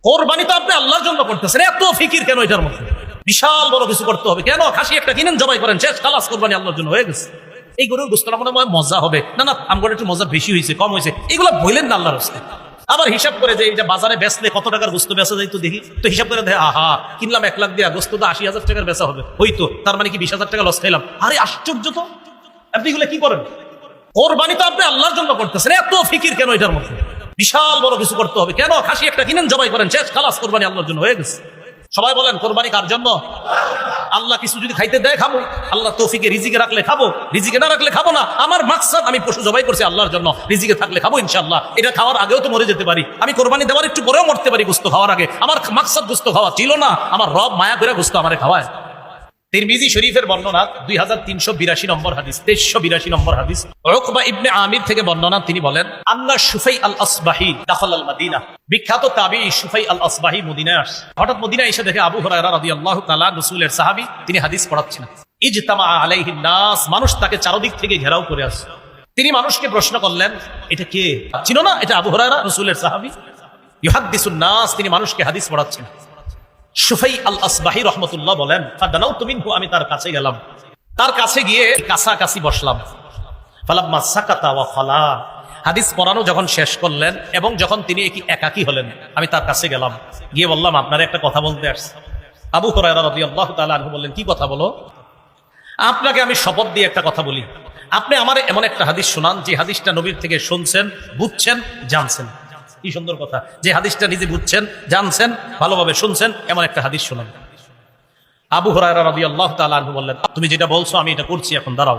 কোরবানি তো আপনি আল্লাহর জন্য করতেছেন, এত ফিকির কেন এটার মধ্যে? বিশাল বড় কিছু করতে হবে কেন? খাসি একটা কিনেন, জবাই করেন, শেষ, খালাস, কোরবানি আল্লাহর জন্য হয়ে গেছে। এই গরুর গোশতটা মনে হয় মজা হবে, না না আমার একটু মজা বেশি হয়েছে, কম হয়েছে, এগুলো বললেন না আল্লাহর রাস্তায়। আবার হিসাব করে যে এটা বাজারে বেচলে কত টাকার গোস্ত বেচা যায় তো দেখি, তো হিসাব করে দেখে আহা কিনলাম 1 লাখ দিয়ে, গোস্ত তো 80,000 টাকার বেচা হবে, হইতো তার মানে কি 20,000 টাকা লস খাইলাম। আরে আশ্চর্য তো, আপনি এগুলো কি করেন? কোরবানি তো আপনি আল্লাহর জন্য করতেছেন, এত ফিকির কেন এটার মধ্যে? বিশাল বড় কিছু করতে হবে কেন? খাসি একটা কিনেন, জবাই করেন, শেষ, খালাস, কোরবানি আল্লাহর জন্য হয়ে গেছে। সবাই বলেন কোরবানি কার জন্য? আল্লাহ কিছু যদি খাইতে দেয় খাবো, আল্লাহ তৌফিকে রিজিকে রাখলে খাবো, রিজিকে না রাখলে খাবো না। আমার মাকসাদ আমি পশু জবাই করছি আল্লাহর জন্য, রিজিকে থাকলে খাবো ইনশাআল্লাহ। এটা খাওয়ার আগেও তো মরে যেতে পারি, আমি কোরবানি দেওয়ার একটু পরেও মরতে পারি গোস্ত খাওয়ার আগে। আমার মাকসাদ গোস্ত খাওয়া ছিল না, আমার রব মায়া করে গোস্ত আমারে খাওয়ায়। তিরমিজি শরীফের বর্ণনা 2382 নম্বর হাদিস, 2382 নম্বর হাদিস, উকবা ইবনে আমির থেকে বর্ণনা, তিনি বলেন আন্না শুফাই আল আসবাহি দাখাল আল মাদিনা। বিখ্যাত তাবী শুফাই আল আসবাহি মদিনায় আসে। হঠাৎ মদিনায় এসে দেখে আবু হুরায়রা রাদিয়াল্লাহু তাআলা, রাসূলের সাহাবী, তিনি হাদিস পড়াচ্ছেন। ইজতামা আলাইহিন নাস, মানুষ তাকে চারদিক থেকে ঘেরাও করে আছে। তিনি মানুষকে প্রশ্ন করলেন, এটা কে? চিনো না? এটা আবু হুরায়রা, রাসূলের সাহাবী, ইউহাদ্দিসুন নাস, তিনি মানুষকে হাদিস পড়াচ্ছেন। শুফাই আল আসবাহি রাহমাতুল্লাহ বলেন, ফাদানাউতু মিনহু, আমি তার কাছে গেলাম, তার কাছে গিয়ে কাছাকাছি বসলাম। ফালাম্মা সাকাতা ওয়া খালা, হাদিস পড়ানো যখন শেষ করলেন এবং যখন তিনি একাকী হলেন, আমি তার কাছে গেলাম, গিয়ে বললাম আপনার একটা কথা বলতে আসছি। আবু হুরায়রা রাদিয়াল্লাহু তাআলা আনহু বললেন, কি কথা বলো? আপনাকে আমি শপথ দিয়ে একটা কথা বলি, আপনি আমারে এমন একটা হাদিস শোনান যে হাদিসটা নবীর থেকে শুনছেন, বুঝছেন, জানছেন। কি সুন্দর কথা, যে হাদিসটা নিজে বুঝছেন, জানছেন, ভালোভাবে শুনছেন, এমন একটা হাদিস শোনান। আবু হুরায়রা রাদিয়াল্লাহু তাআলা আনহু বললেন, তুমি যেটা বলছো আমি এটা করছি, এখন দাঁড়াও,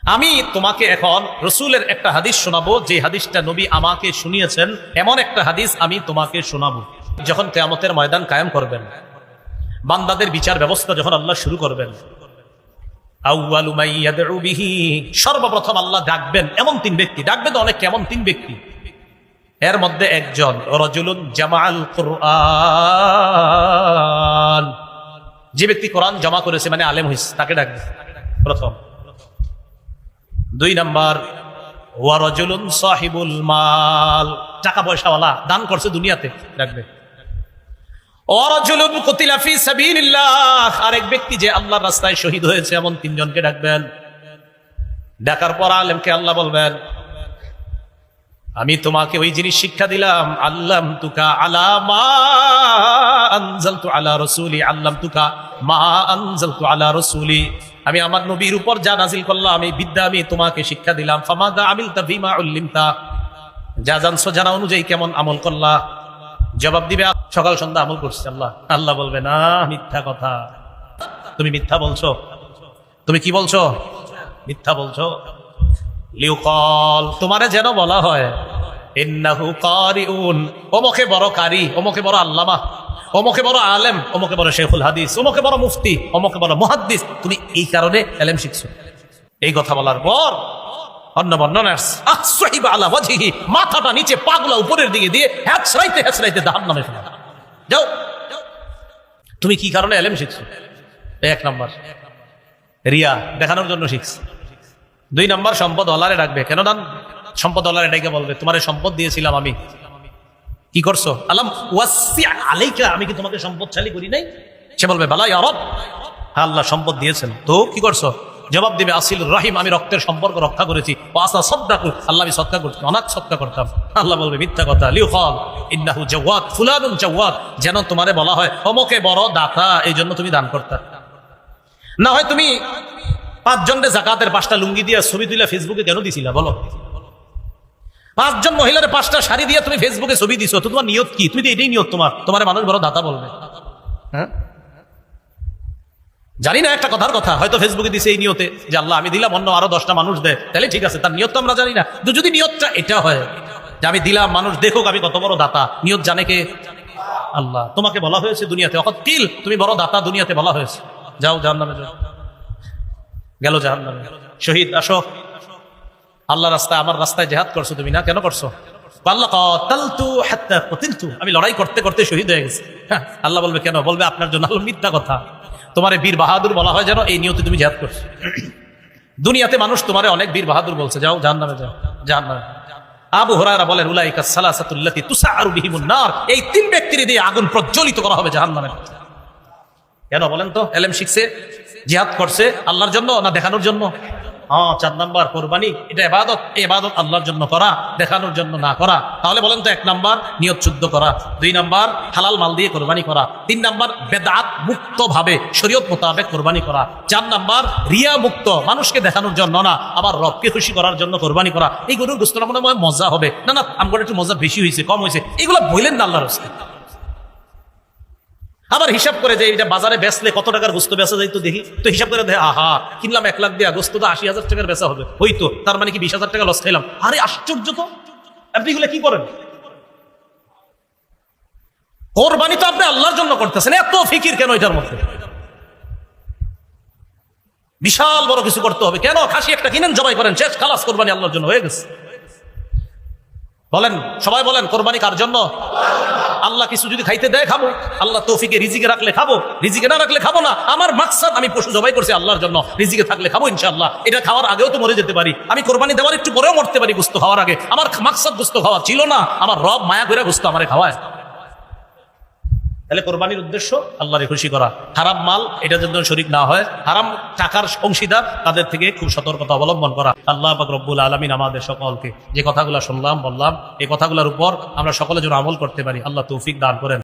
আমি তোমাকে এখন রাসূলের একটা হাদিস শোনাবো, যে হাদিসটা নবী আমাকে শুনিয়েছেন, এমন একটা হাদিস আমি তোমাকে শোনাবো। যখন কিয়ামতের ময়দান কায়েম করবেন, বান্দাদের বিচার ব্যবস্থা যখন আল্লাহ শুরু করবেন, আউয়ালু মান ইয়াদউ বিহি, সর্বপ্রথম আল্লাহ ডাকবেন এমন 3 ব্যক্তি, ডাকবে তো অনেক, কেমন 3 ব্যক্তি, এর মধ্যে একজন রাজুলুন জামাআল কুরআন, যে ব্যক্তি কোরআন জমা করেছে, মানে আলেম হইছে, তাকে ডাকবে প্রথম। 2 নাম্বার ওয়া রাজুলুন সাহিবুল মাল, টাকা পয়সাওয়ালা, দান করছে দুনিয়াতে, ডাকবে। ওয়া রাজুলুন কুতিলা ফি সাবিলিল্লাহ, আরেক ব্যক্তি যে আল্লাহর রাস্তায় শহীদ হয়েছে, এমন 3 জনকে ডাকবেন। ডাকার পর আলেমকে আল্লাহ বলবেন, আমি তোমাকে ওই জিনিস শিক্ষা দিলাম, আল্লামতুকা আলা মা আনজালতু আলা রাসূলি, আল্লামতুকা মা আনজালতু আলা রাসূলি, আমি আমার নবীর উপর যা নাজিল করলাম এই বিদ্যা আমি তোমাকে শিক্ষা দিলাম। ফামাদা আমিলতা ফিমা উল্লিমতা, যা জানছো জানা অনুযায়ী কেমন আমল করলা? জবাব দিবে, সকাল সন্ধ্যা আমল করছি আল্লাহ। আল্লাহ বলবে, না, মিথ্যা কথা, তুমি মিথ্যা বলছো। তুমি কি বলছো? মিথ্যা বলছো। লিউকাল, তোমারে যেন বলা হয়, ইন্নাহু কারিউন, অমুকে বড় কারি, অমুকে বড় আল্লামা, অমুকে বড় আলেম, অমুকে বড় শেখুল হাদিস, অমুকে বড় মুফতি, অমুকে বড় মুহাদ্দিস, তুমি এই কারণে ইলম শিখছো। এই কথা বলার পর অন্য বর্ণনা আসসাহিবা আলা ওয়াজহিহি, মাথাটা নিচে, পাগুলা উপরের দিকে দিয়ে হেঁচড়াইতে হেঁচড়াইতে জাহান্নামে ফেলা। যাও, তুমি কি কারণে ইলম শিখছো? 1 নাম্বার রিয়া দেখানোর জন্য শিখছো। 2 নাম্বার সম্পদ ওয়ালারে ডাকবে, কেন দান? সম্পদ ওয়ালারে ডাকে বলবে, তোমারে সম্পদ দিয়েছিলাম আমি, কি করছো? আলাম ওয়াসি আলাইকা, আমি কি তোমাকে সম্পদশালী করি নাই? সে বলবে, বালা ইয়া রব, আল্লাহ সম্পদ দিয়েছেন, তো কি করছো? জবাব দিবে, আসিল রহিম, আমি রক্তের সম্পর্ক রক্ষা করেছি। ওয়াসা সাদদাকু, আল্লাহ আমি সদকা করতাম, অনাথ সদকা করতাম। আল্লাহ বলবে, মিথ্যা কথা। লিউকাল ইন্নাহু জাওয়াদ, ফুলানুন জাওয়াদ, যেন তোমারে বলা হয় অমুকে বড় দাতা, এই জন্য তুমি দান করতা। না হয় তুমি 5 জনের যাকাতের 5টা লুঙ্গি দিয়ে ছবি তুলে ফেসবুকে কেন দিছিলা বলো? 5 জন মহিলার 5টা শাড়ি দিয়ে তুমি ফেসবুকে ছবি দিছো, তো তোমার নিয়ত কি? তুমি তো এটাই নিয়ত, তোমার মানুষ বড় দাতা বলবে। হ্যাঁ, জানি না, একটা কথার কথা, হয়তো ফেসবুকে দিছে এই নিয়তে যে আল্লাহ আমি দিলাম, অন্য আরো 10টা মানুষ দেয়, তাহলে ঠিক আছে, তার নিয়ত তো আমরা জানি না। তো যদি নিয়তটা এটা হয় যে আমি দিলাম, মানুষ দেখুক আমি কত বড় দাতা, নিয়ত জানে কে? আল্লাহ। তোমাকে বলা হয়েছে দুনিয়াতে অকতিল, তুমি বড় দাতা, দুনিয়াতে বলা হয়েছে, যাও জাহান্নামে যাও। গেল জাহান্নামে। শহীদ, আসো, আল্লাহ রাস্তায়, আমার রাস্তায় জিহাদ করছো তুমি, না কেন করছো? আল্লাহ কাতালতু হাত্তা কুতিলতু, আমি লড়াই করতে করতে শহীদ হয়ে গেছি। আল্লাহ বলবে, কেন? বলবে, আপনার জন্য। আল্লাহ, মিথ্যা কথা, তোমারে বীর বাহাদুর বলা হয় যেন এই নিয়তে তুমি জিহাদ করছো। দুনিয়াতে মানুষ তোমারে অনেক বীর বাহাদুর বলছে, যাও জাহান্নামে যাও, জাহান্নামে। আবু হুরায়রা বলেন উলাইকা সালাসাতুল্লাতি তুসআরু বিহিমুন নার, এই তিন ব্যক্তির দিয়ে আগুন প্রজ্বলিত করা হবে জাহান্নামের। কেন বলেন তো? এলেম শিখছে, জিহাদ করছে আল্লাহর জন্য না দেখানোর জন্য? 4 নাম্বার কোরবানি, এটা ইবাদত। এই ইবাদত আল্লাহর জন্য করা, দেখানোর জন্য না করা। তাহলে বলেন তো 1 নাম্বার নিয়ত শুদ্ধ করা, 2 নাম্বার হালাল মাল দিয়ে কোরবানি করা, 3 নাম্বার বেদাত মুক্ত ভাবে শরীয়ত মোতাবেক কোরবানি করা, 4 নাম্বার রিয়া মুক্ত, মানুষকে দেখানোর জন্য না আবার রবকে খুশি করার জন্য কোরবানি করা। এই গরুর গোশতটা মনে হয় মজা হবে, না না আমার একটু মজা বেশি হয়েছে কম হয়েছে, এগুলো বললেন না আল্লাহর রাস্তায়। আবার হিসাব করে যে এটা বাজারে বেচলে কত টাকার গোস্ত বেচা যায় তো দেখি, তো হিসাব করে দেখে আহা কিনলাম 1 লাখ দিয়া, গোস্ত তো 80,000 টাকার বেচা হবে, হইতো তার মানে কি 20,000 টাকা লস খাইলাম। আরে আশ্চর্য তো, আপনি এগুলো কি করেন? কোরবানি তো আপনি আল্লাহর জন্য করতেছেন, এত ফিকির কেন এটার মধ্যে? বিশাল বড় কিছু করতে হবে কেন? খাসি একটা কিনেন, জবাই করেন, শেষ, খালাস, কোরবানি আল্লাহর জন্য হয়ে গেছে। বলেন, সবাই বলেন কোরবানি কার জন্য? আল্লাহ কিছু যদি খাইতে দেয় খাবো, আল্লাহ তৌফিকে রিজিকে রাখলে খাবো, রিজিকে না রাখলে খাবো না। আমার মাকসাদ আমি পশু জবাই করছি আল্লাহর জন্য, রিজিকে থাকলে খাবো ইনশাআল্লাহ। এটা খাওয়ার আগেও তো মরে যেতে পারি, আমি কোরবানি দেওয়ার একটু পরেও মরতে পারি গোস্ত খাওয়ার আগে। আমার মাকসাদ গোস্ত খাওয়া ছিল না, আমার রব মায়া করে গোস্ত আমারে খাওয়ায়। তাহলে কোরবানির উদ্দেশ্য আল্লাহরে খুশি করা। হারাম মাল এটা যেন শরীক না হয়, হারাম টাকার অংশীদার তাদের থেকে খুব সতর্কতা অবলম্বন করা। আল্লাহ পাক রব্বুল আলামিন আমাদের সকলকে যে কথাগুলো শুনলাম বললাম, এই কথাগুলোর উপর আমরা সকলে যেন আমল করতে পারি, আল্লাহ তৌফিক দান করেন।